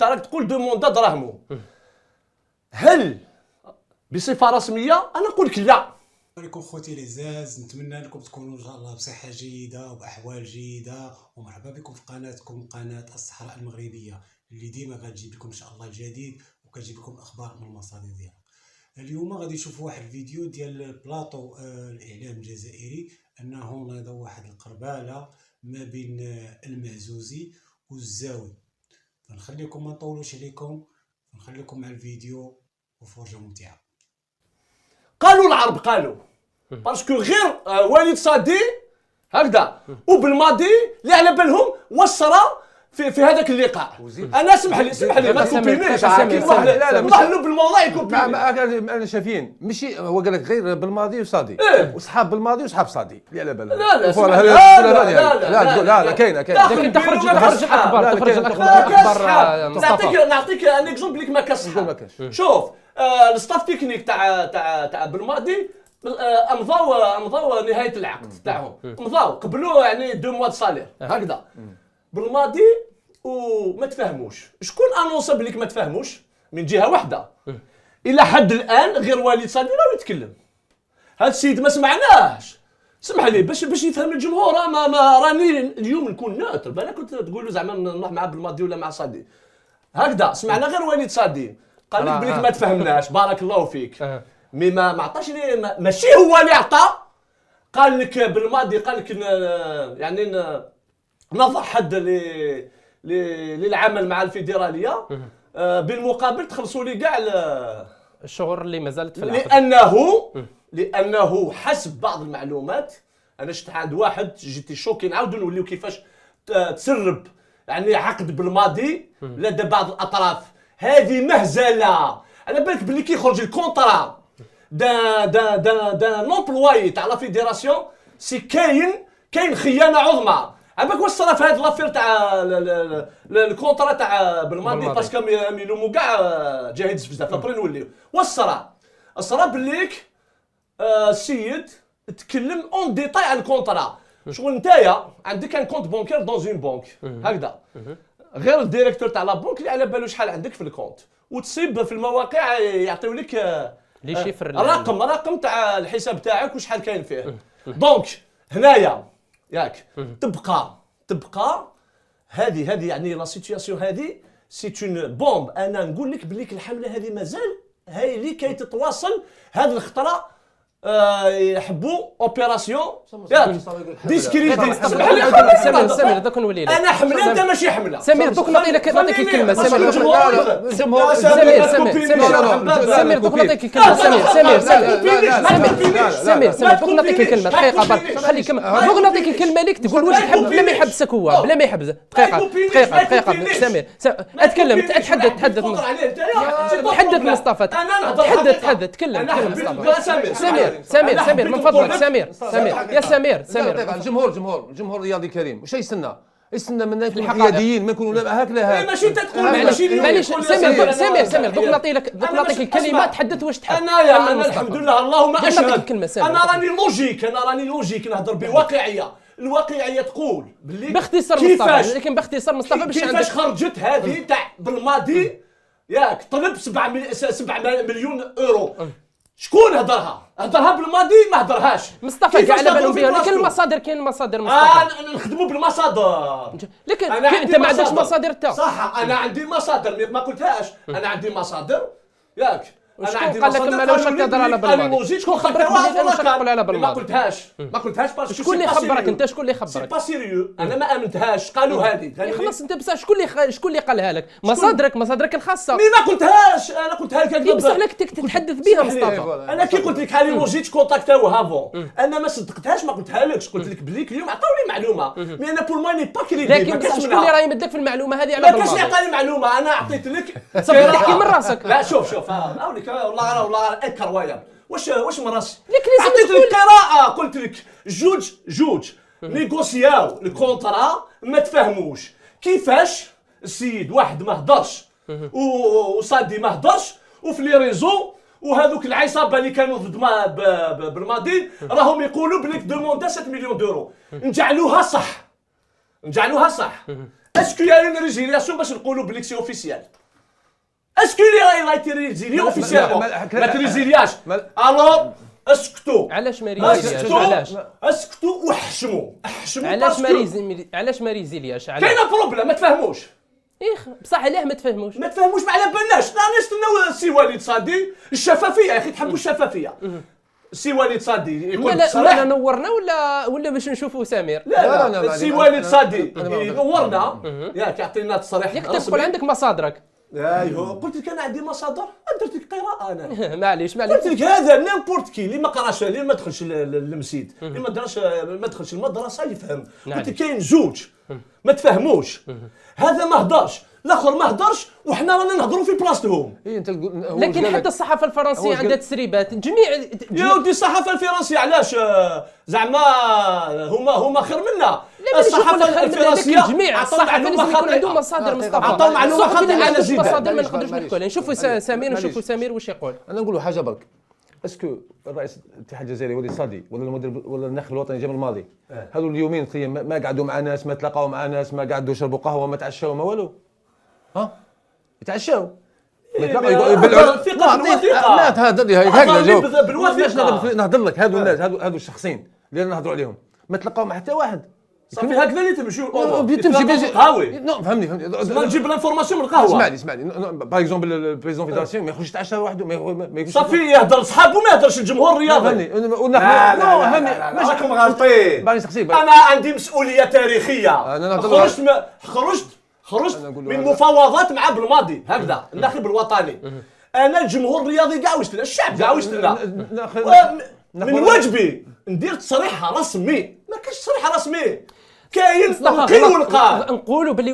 راك تقول دوموندا دراهمو. هل بصفه رسميه؟ انا نقول لك لا. عليكم خوتي العزاز، نتمنى انكم تكونوا ان شاء الله بصحه جيده وباحوال جيده، ومرحبا بكم في قناتكم قناه الصحراء المغربيه اللي ديما غتجيب لكم ان شاء الله الجديد وكتجيب لكم اخبار من المصادر ديالها. اليوم غادي نشوفوا واحد الفيديو ديال بلاطو الاعلام الجزائري انه ناض واحد القرباله ما بين المعزوزي والزاوي. فنخليكم ما نطولوش عليكم، نخليكم مع الفيديو وفرجه ممتعه. قالوا العرب قالوا باسكو غير وليد صادي هكذا وبالماضي اللي على بالهم وصرا في هذاك اللقاء. انا اسمح لي ما تكوبينيش، لا بالموضوع يكوبيني. انا شايفين ماشي هو قال لك غير بالماضي وصادي وصحاب بالماضي وصحاب صادي اللي على بالهم. لا كاين لكن تخرج الاخبار. نعطيك ان اكزومبل ليك ما كاش. شوف الستاف تكنيك تاع بالماضي مضاو نهايه العقد تاعهم، مضاو قبلوا يعني 2 موا صالير هكذا بالماضي وما تفهموش. شكون انونسا بليك ما تفهموش؟ من جهه واحده الى حد الان غير وليد صادي راه يتكلم. هذا السيد ما سمعناش، سمح لي باش يفهم الجمهور. ما راني اليوم نكون نوتر. انا كنت تقول له زعما نروح مع بالماضي ولا مع صادي هكذا. سمعنا غير وليد صادي قال لك بليك ما تفهمناش. بارك الله فيك. مي ما عطاش لي، ماشي هو اللي عطى. قال لك بالماضي قال لك يعني نضع حد للعمل مع الفيدراليه بالمقابل تخلصوا لي كاع الشهور اللي مازالت في العقد. لانه حسب بعض المعلومات انا شفت عند واحد جيتي شوكي. نعاودوا نوليو كيفاش تسرب يعني عقد بالماضي لدى بعض الاطراف. هذه مهزله. على بالك بلي كيخرج الكونطرا دا لومبلواي تاع لا فيدراسيون سي كاين خيانه عظمى. عباك واش صرا في هاد لافير تاع الكونطرا تاع بالماضي باسكو يلوموا كاع جاهد بزاف. ابري نوليو واش صرا بليك السيد تكلم اون ديتاي على الكونطرا. شغل نتايا عندك ان كونت بونكير دون اون بونك هكذا، غير الديريكتور تاع لا بونك اللي على بالو شحال عندك في الكونت، وتصيب في المواقع يعطيو لك لي شيفر رقم تاع الحساب تاعك وشحال كاين فيه. دونك هنايا ياك تبقى هذه يعني لا سيتوياسيون هذه سي اون بومب. انا نقول لك بليك الحمله هذه مازال هاي اللي كي تتواصل. هذه الخطره يحبوا اوبيراسيون ديسكريدي. سمير دوك نولي لك. انا حمله انت ماشي حمله. سمير دوك نعطيك الكلمه. سمير دوك نعطيك الكلمه. سمير دوك نعطيك الكلمه. دقيقه برك خليك دوك نعطيك الكلمه ليك تقول واش تحب بلا ما يحبسك هو بلا ما يحبس. دقيقه سمير اتكلم تحدث مصطفى. تكلم مصطفى. سمير من فضلك. سمير يا سمير الجمهور الرياضي الكريم واش يستنى منا نكونوا حياديين، ما نكونوا هكذا. ماشي تقول معليش سمير دوك نعطيك الكلمه تحدث واش تحب. انا الحمد لله اللهم اشهد. انا راني لوجيك نهضر بواقعيه. الواقعيه تقول باللي باختصار مصطفى، لكن باختصار مصطفى باش عندك كيفاش خرجت هذه تاع بالماضي ياك طلب 7 مليون اورو. شكون هضرها بالماضي؟ ما هضرهاش مصطفى كاع على بالهم بها. لكن المصادر مصطفى نخدموا بالمصادر. لكن انت ما عندكش مصادر حتى. صح انا عندي مصادر ما قلتهاش. انا عندي مصادر ياك. انا عندي مصادر. قال لك ما لوش تهضر على بالماضي. شكون خبرك بلي انا نقول على بالماضي؟ ما قلتهاش باسكو شكون اللي خبرك انت؟ شكون اللي خبرك؟ سي با سيريو. انا ما امنتهاش. قالوا هذه خلاص انت بصح شكون اللي قالها لك؟ مصادرك الخاصه. مي ما قلتهاش. انا قلتها لك هكذا بصح لك تتحدث بها مصطفى. انا كي قلت لك هاني لوجيك كونتاكتاوها افون. انا ما صدقتهاش ما قلتها لكش. قلت لك بليك اليوم عطاوني معلومه مي انا بور ماني با كريدي. لكن شكون اللي راه يمدك في المعلومه هذه على بالماضي؟ بالماضي؟ ما كاش يعطيني معلومه. انا عطيت لك صافي تحكي من راسك. لا شوف اوليك والله كروايه. واش من راسي؟ لكن عطيت لك قراءه. قلت لك جوج نيغوسياو الكونطرا ما تفهموش. كيفاش السيد واحد ما هضرش وصادي ما هضرش وفي لي ريزو وهذوك العصابه اللي كانوا ضد بالماضي راهم يقولوا بليك دوموندا 7 مليون دورو. نجعلوها صح. اسكو يا اون ريزيلياسيون باش نقولوا بليك سي اوفيسيال؟ اسكو لي راي تيريزيلي اوفيسيالمون ما تريزيلياش الو اسكتوا علاش ما ريزيلياش؟ علاش؟ اسكتوا وحشموا علاش ما ريزيلياش؟ كاينه بروبليم ما تفهموش. بصح علاه ما تفهموش؟ ما تفهموش ما على بالناش. راني نستناو السي وليد صادي الشفافيه يا اخي، تحبوا الشفافيه. السي وليد صادي يكون لا نورنا ولا باش نشوفوا سمير؟ لا السي وليد صادي ينورنا ياك يعطينا تصريح ياك تقول عندك مصادرك. ايوه قلت لك انا عندي مصادر، درت لك قراءه انا. معليش قلت لك هذا نيمبورت كي اللي ما قراش، اللي ما دخلش المسجد، اللي ما دخلش المدرسه يفهم. قلت لك كاين زوج ما تفهموش، هذا ما هدرش الاخر ما هدرش وحنا رانا نهضروا في بلاصتهم. لكن حتى الصحافه الفرنسيه عندها تسريبات جميع يا ودي الصحافه الفرنسيه علاش زعما هما خير منا؟ الصحافه الفرنسيه جميع الصحافه الفرنسيه عندهم مصادر مصطفى، عطاو معلومه خاطئه على زيدان. مصادر ما نقدروش نحكوا عليها. نشوفوا سمير واش يقول. انا نقول له حاجه برك، اسكو الرئيس الاتحاد الجزائري وليد صادي ولا المدير ولا الناخب الوطني جمال الماضي هذو اليومين ما قعدوا مع ناس، ما تلاقاو مع ناس، ما قعدوا يشربوا قهوه، ما تعشاو ما والو؟ يتعشاو بالوثيقه. تهضر لي هكذا جاوب بالوثيقه. نهضر لك هذو الناس هذو الشخصين اللي نهضروا عليهم ما تلاقاو مع حتى واحد. صافي هكذا اللي تمشيو تمشي قهوي. فهمني نجيب الانفورماسيون من القهوه. اسمعني باغ اكزومبل البريزون فيدراسيون ما يخرجش يتعشى وحده، ما صافي يهضر صحابه ما يهضرش الجمهور الرياضي. لا راكم غالطين. باغي نسقسيك انا عندي مسؤوليه تاريخيه. خرجت من مفاوضات مع بالماضي هكذا الناخب الوطني. انا الجمهور الرياضي كاع وشتنا، الشعب كاع وشتنا. من واجبي ندير تصريح رسمي. ما كاينش تصريح رسمي، كاين نقيل ونقال. نقولوا باللي